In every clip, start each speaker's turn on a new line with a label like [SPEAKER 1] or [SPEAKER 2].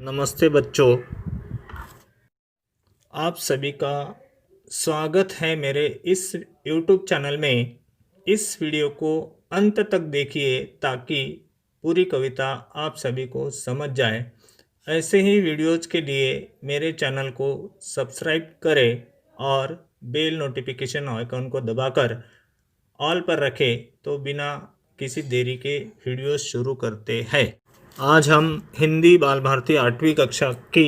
[SPEAKER 1] नमस्ते बच्चों, आप सभी का स्वागत है मेरे इस YouTube चैनल में। इस वीडियो को अंत तक देखिए ताकि पूरी कविता आप सभी को समझ जाए। ऐसे ही वीडियोज़ के लिए मेरे चैनल को सब्सक्राइब करें और बेल नोटिफिकेशन आइकन को दबाकर ऑल पर रखें। तो बिना किसी देरी के वीडियो शुरू करते हैं। आज हम हिंदी बाल भारती 8वीं कक्षा की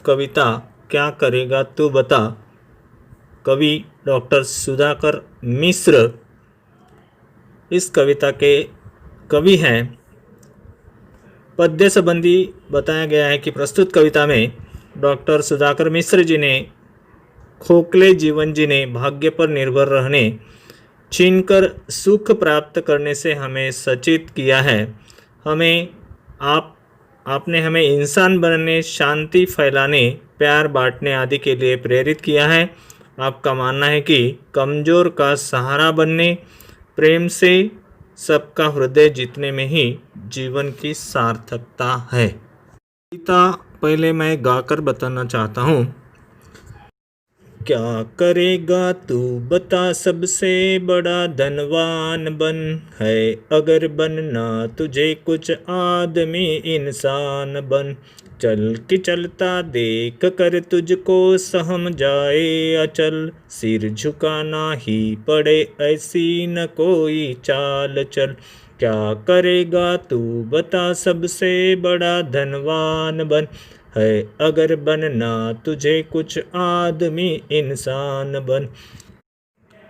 [SPEAKER 1] कविता क्या करेगा तू बता, कवि डॉक्टर सुधाकर मिश्र इस कविता के कवि हैं। पद्य संबंधी बताया गया है कि प्रस्तुत कविता में डॉक्टर सुधाकर मिश्र जी ने खोखले जीवन जीने, भाग्य पर निर्भर रहने, छीनकर सुख प्राप्त करने से हमें सचेत किया है। आपने हमें इंसान बनने, शांति फैलाने, प्यार बांटने आदि के लिए प्रेरित किया है। आपका मानना है कि कमज़ोर का सहारा बनने, प्रेम से सबका हृदय जीतने में ही जीवन की सार्थकता है। कविता पहले मैं गाकर बताना चाहता हूँ। क्या करेगा तू बता, सबसे बड़ा धनवान बन, है अगर बनना तुझे कुछ, आदमी इंसान बन। चल कि चलता देख कर तुझको सहम जाए अचल, सिर झुकाना ही पड़े ऐसी न कोई चाल चल। क्या करेगा तू बता, सबसे बड़ा धनवान बन, है अगर बनना तुझे कुछ, आदमी इंसान बन।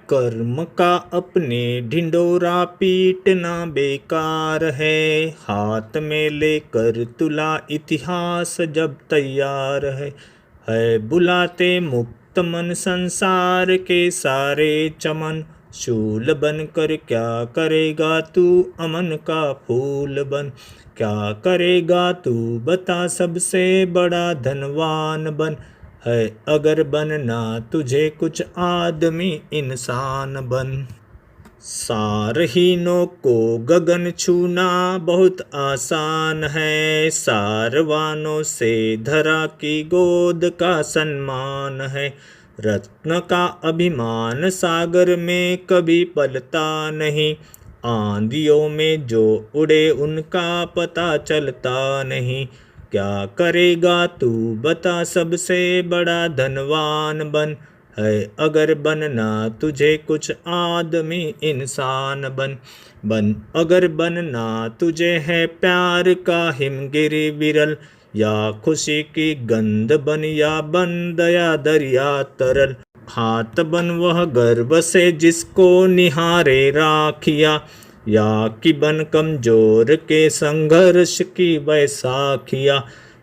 [SPEAKER 1] कर्म का अपने ढिंडोरा पीटना बेकार है, हाथ में लेकर तुला इतिहास जब तैयार है बुलाते मुक्त मन संसार के सारे चमन, शूल बनकर क्या करेगा तू, अमन का फूल बन। क्या करेगा तू बता, सबसे बड़ा धनवान बन, है अगर बनना तुझे कुछ, आदमी इंसान बन। सारहीनों को गगन छूना बहुत आसान है, सारवानों से धरा की गोद का सम्मान है। रत्न का अभिमान सागर में कभी पलता नहीं, आंधियों में जो उड़े उनका पता चलता नहीं। क्या करेगा तू बता, सबसे बड़ा धनवान बन, है अगर बनना तुझे कुछ, आदमी इंसान बन। अगर बनना तुझे है प्यार का हिमगिरी विरल, या खुशी की गंध बन, या बन दया दरिया तरल। हाथ बन वह गर्व से जिसको निहारे राखिया, या कि बन कमजोर के संघर्ष की बैसाखिया।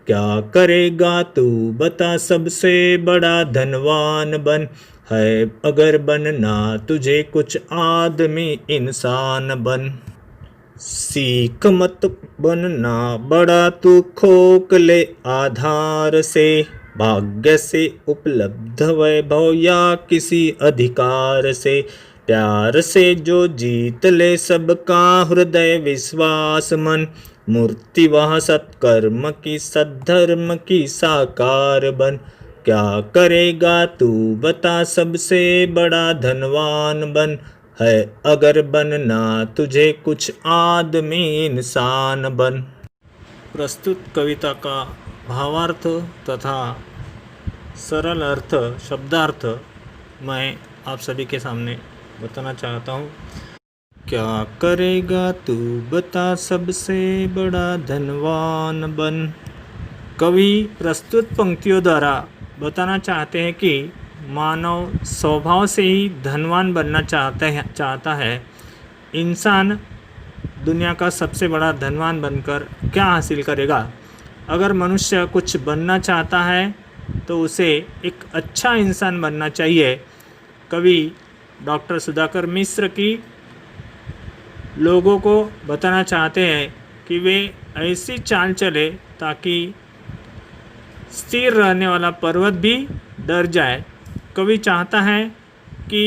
[SPEAKER 1] क्या करेगा तू बता, सबसे बड़ा धनवान बन, है अगर बनना तुझे कुछ, आदमी इंसान बन। सीख मत बनना बड़ा तू खोखले आधार से, भाग्य से उपलब्ध वैभव या किसी अधिकार से। प्यार से जो जीत ले सबका हृदय विश्वास मन, मूर्ति वह सत्कर्म की, सद्धर्म की साकार बन। क्या करेगा तू बता, सबसे बड़ा धनवान बन, है अगर बनना तुझे कुछ, आदमी इंसान बन। प्रस्तुत कविता का भावार्थ तथा सरल अर्थ, शब्दार्थ मैं आप सभी के सामने बताना चाहता हूँ। क्या करेगा तू बता, सबसे बड़ा धनवान बन। कवि प्रस्तुत पंक्तियों द्वारा बताना चाहते हैं कि मानव स्वभाव से ही धनवान बनना चाहता है। इंसान दुनिया का सबसे बड़ा धनवान बनकर क्या हासिल करेगा। अगर मनुष्य कुछ बनना चाहता है तो उसे एक अच्छा इंसान बनना चाहिए। कवि डॉक्टर सुधाकर मिश्र की लोगों को बताना चाहते हैं कि वे ऐसी चाल चले ताकि स्थिर रहने वाला पर्वत भी डर जाए। कवि चाहता है कि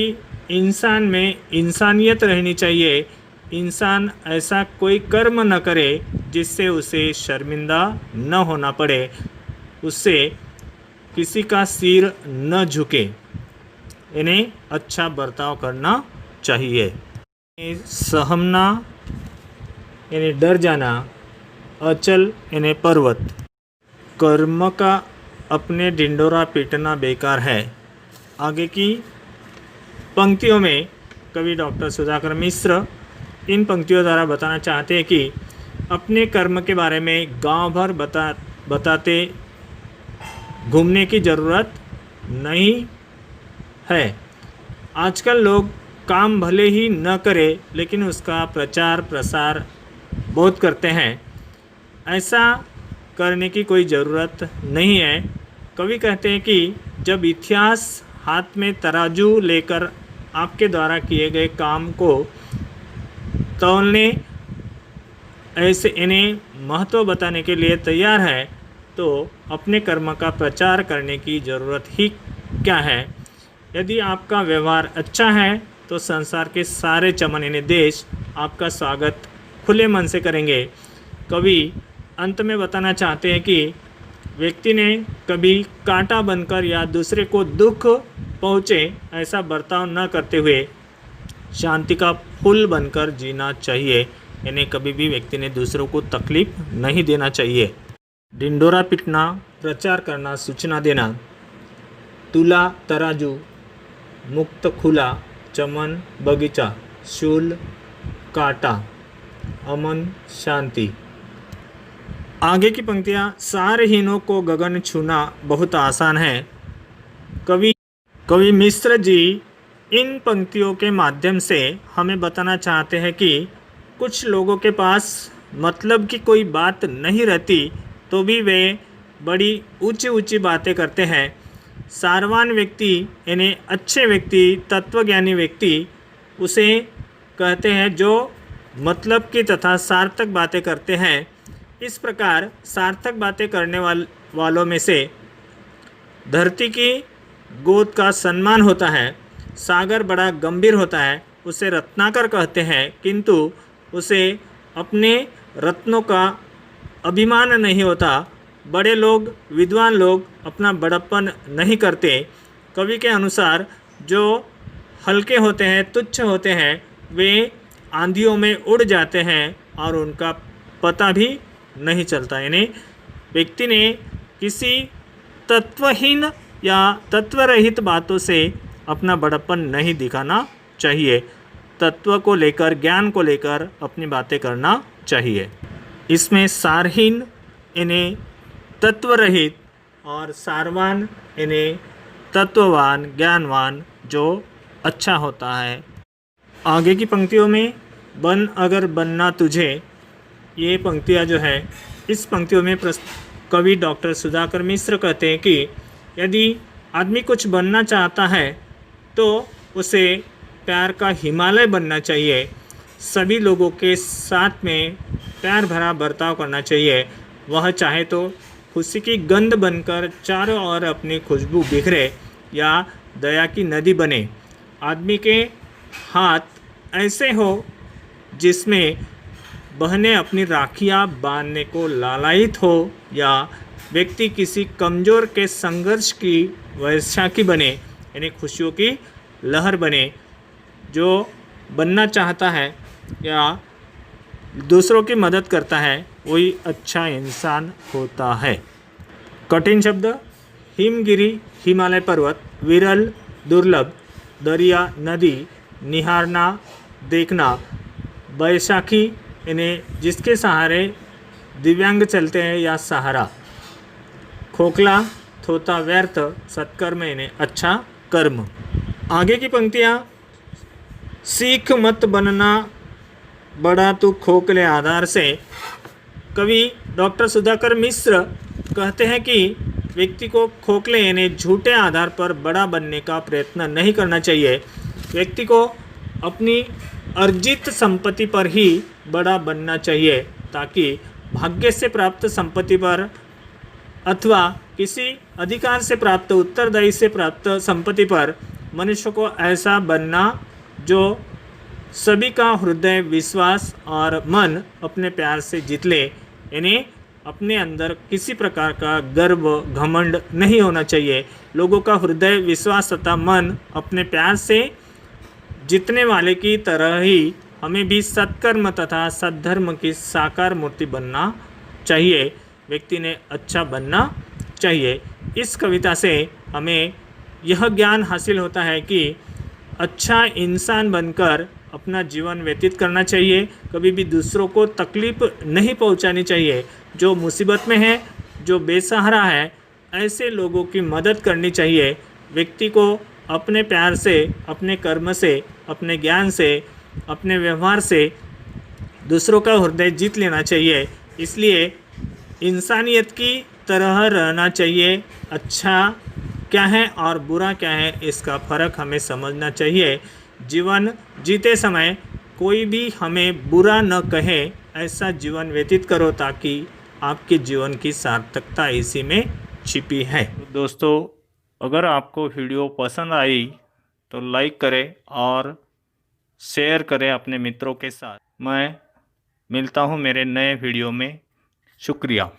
[SPEAKER 1] इंसान में इंसानियत रहनी चाहिए। इंसान ऐसा कोई कर्म न करे जिससे उसे शर्मिंदा न होना पड़े। उससे किसी का सिर न झुके, इन्हें अच्छा बर्ताव करना चाहिए। सहमना इन्हें डर जाना, अचल इन्हें पर्वत। कर्म का अपने ढिंढोरा पीटना बेकार है। आगे की पंक्तियों में कवि डॉक्टर सुधाकर मिश्र इन पंक्तियों द्वारा बताना चाहते हैं कि अपने कर्म के बारे में गांव भर बताते घूमने की ज़रूरत नहीं है। आजकल लोग काम भले ही न करें लेकिन उसका प्रचार प्रसार बहुत करते हैं। ऐसा करने की कोई ज़रूरत नहीं है। कवि कहते हैं कि जब इतिहास हाथ में तराजू लेकर आपके द्वारा किए गए काम को तौलने ऐसे इन्हें महत्व बताने के लिए तैयार है तो अपने कर्म का प्रचार करने की ज़रूरत ही क्या है। यदि आपका व्यवहार अच्छा है तो संसार के सारे चमन इन्हें देश आपका स्वागत खुले मन से करेंगे। कवि अंत में बताना चाहते हैं कि व्यक्ति ने कभी कांटा बनकर या दूसरे को दुख पहुँचे ऐसा बर्ताव न करते हुए शांति का फूल बनकर जीना चाहिए। यानी कभी भी व्यक्ति ने दूसरों को तकलीफ नहीं देना चाहिए। ढिंढोरा पीटना, प्रचार करना, सूचना देना। तुला तराजू, मुक्त खुला, चमन बगीचा, शूल काटा, अमन शांति। आगे की पंक्तियाँ, सारहीनों को गगन छूना बहुत आसान है। कवि मिश्र जी इन पंक्तियों के माध्यम से हमें बताना चाहते हैं कि कुछ लोगों के पास मतलब की कोई बात नहीं रहती तो भी वे बड़ी ऊंची ऊंची बातें करते हैं। सारवान व्यक्ति यानी अच्छे व्यक्ति, तत्वज्ञानी व्यक्ति उसे कहते हैं जो मतलब की तथा सार्थक बातें करते हैं। इस प्रकार सार्थक बातें करने वालों में से धरती की गोद का सम्मान होता है। सागर बड़ा गंभीर होता है, उसे रत्नाकर कहते हैं, किंतु उसे अपने रत्नों का अभिमान नहीं होता। बड़े लोग, विद्वान लोग अपना बड़प्पन नहीं करते। कवि के अनुसार जो हल्के होते हैं, तुच्छ होते हैं, वे आंधियों में उड़ जाते हैं और उनका पता भी नहीं चलता। यानी व्यक्ति ने किसी तत्वहीन या तत्वरहित बातों से अपना बड़प्पन नहीं दिखाना चाहिए। तत्व को लेकर, ज्ञान को लेकर अपनी बातें करना चाहिए। इसमें सारहीन इन्हें तत्वरहित और सारवान इन्हें तत्ववान, ज्ञानवान जो अच्छा होता है। आगे की पंक्तियों में बन अगर बनना तुझे, ये पंक्तियाँ जो है इस पंक्तियों में कवि डॉक्टर सुधाकर मिश्र कहते हैं कि यदि आदमी कुछ बनना चाहता है तो उसे प्यार का हिमालय बनना चाहिए। सभी लोगों के साथ में प्यार भरा बर्ताव करना चाहिए। वह चाहे तो खुशी की गंध बनकर चारों ओर अपनी खुशबू बिखरे या दया की नदी बने। आदमी के हाथ ऐसे हो जिसमें बहनें अपनी राखियाँ बांधने को लालायित हो या व्यक्ति किसी कमज़ोर के संघर्ष की वैशाखी बने, यानी खुशियों की लहर बने। जो बनना चाहता है या दूसरों की मदद करता है वही अच्छा इंसान होता है। कठिन शब्द, हिमगिरी, हिमालय पर्वत, विरल, दुर्लभ, दरिया, नदी, निहारना, देखना, बैसाखी इन्हें जिसके सहारे दिव्यांग चलते हैं या सहारा, खोखला, थोथा, व्यर्थ, सत्कर्म इन्हें अच्छा कर्म। आगे की पंक्तियाँ, सीख मत बनना बड़ा तू खोखले आधार से। कवि डॉक्टर सुधाकर मिश्र कहते हैं कि व्यक्ति को खोखले यानी झूठे आधार पर बड़ा बनने का प्रयत्न नहीं करना चाहिए। व्यक्ति को अपनी अर्जित संपत्ति पर ही बड़ा बनना चाहिए ताकि भाग्य से प्राप्त संपत्ति पर अथवा किसी अधिकार से प्राप्त, उत्तरदायी से प्राप्त संपत्ति पर मनुष्य को ऐसा बनना जो सभी का हृदय, विश्वास और मन अपने प्यार से जीत ले। यानी अपने अंदर किसी प्रकार का गर्व घमंड नहीं होना चाहिए। लोगों का हृदय विश्वास तथा मन अपने प्यार से जीतने वाले की तरह ही हमें भी सत्कर्म तथा सद्धर्म की साकार मूर्ति बनना चाहिए। व्यक्ति ने अच्छा बनना चाहिए। इस कविता से हमें यह ज्ञान हासिल होता है कि अच्छा इंसान बनकर अपना जीवन व्यतीत करना चाहिए। कभी भी दूसरों को तकलीफ नहीं पहुंचानी चाहिए। जो मुसीबत में है, जो बेसहारा है, ऐसे लोगों की मदद करनी चाहिए। व्यक्ति को अपने प्यार से, अपने कर्म से, अपने ज्ञान से, अपने व्यवहार से दूसरों का हृदय जीत लेना चाहिए। इसलिए इंसानियत की तरह रहना चाहिए। अच्छा क्या है और बुरा क्या है, इसका फ़र्क हमें समझना चाहिए। जीवन जीते समय कोई भी हमें बुरा न कहे, ऐसा जीवन व्यतीत करो ताकि आपके जीवन की सार्थकता इसी में छिपी है। तो दोस्तों, अगर आपको वीडियो पसंद आई तो लाइक करें और शेयर करें अपने मित्रों के साथ। मैं मिलता हूँ मेरे नए वीडियो में। शुक्रिया।